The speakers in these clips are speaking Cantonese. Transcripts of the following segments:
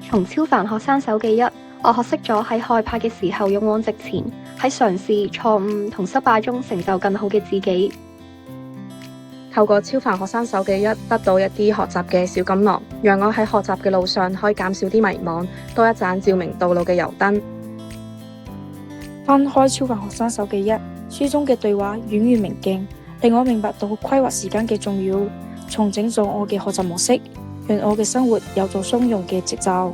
從超凡學生手記1，我學識咗喺害怕嘅時候勇往直前，喺嘗試、錯誤同失敗中成就更好嘅自己。透過超凡學生手記1，得到一啲學習嘅小錦囊，讓我喺學習嘅路上可以減少啲迷茫，多一盞照明道路嘅油燈。翻開超凡學生手記1，書中嘅對話遠如明鏡，令我明白到規劃時間嘅重要，重整咗我嘅學習模式，讓我嘅生活有咗鬆容嘅節奏。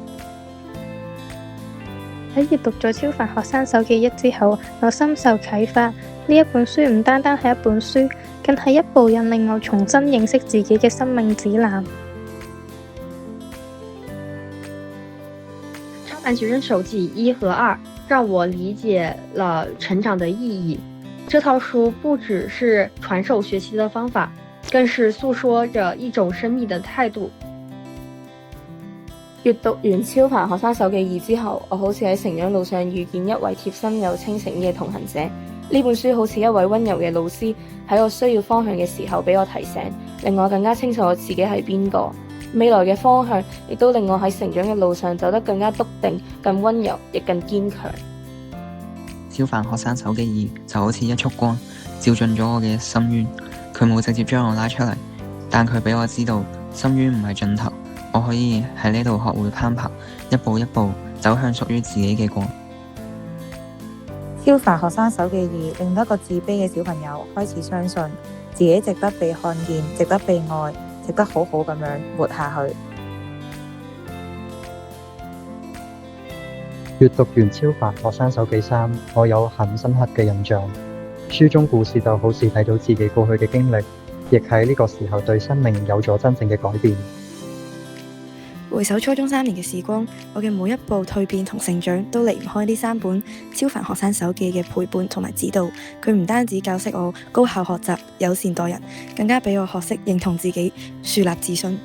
喺閱讀咗超凡學生手記1之後，我深受啟發。呢一本書唔單單係一本書，更係一部引領我重新認識自己嘅生命指南。超凡學生手記1和2讓我理解了成長的意義。這套書不只是傳授學習的方法，更是訴說着一種生命的態度。閱讀完超凡學生手記2之後，我好似喺成長路上遇見一位貼心又清醒嘅同行者。呢本書好似一位溫柔嘅老師，喺我需要方向嘅時候俾我提醒，令我更加清楚我自己係邊個。未來嘅方向亦都令我喺成長嘅路上走得更加篤定、更溫柔，亦更堅強。超凡學生手記2就好似一束光，照進咗我嘅深淵。佢冇直接將我拉出嚟，但佢俾我知道深淵唔係盡頭，我可以喺呢度學會攀爬，一步一步走向屬於自己嘅光。超凡學生手記2令到一個自卑嘅小朋友開始相信自己值得被看見，值得被愛，值得好好咁樣活下去。閱讀完超凡學生手記3，我有很深刻嘅印象。書中故事就好似睇到自己過去嘅經歷，亦喺呢個時候對生命有咗真正嘅改變。回首初中3年嘅時光，我嘅每一步蛻變同成長都離唔開呢3本超凡學生手記嘅陪伴同埋指導。佢唔單止教識我高效學習、友善待人，更加俾我學識認同自己、樹立自信。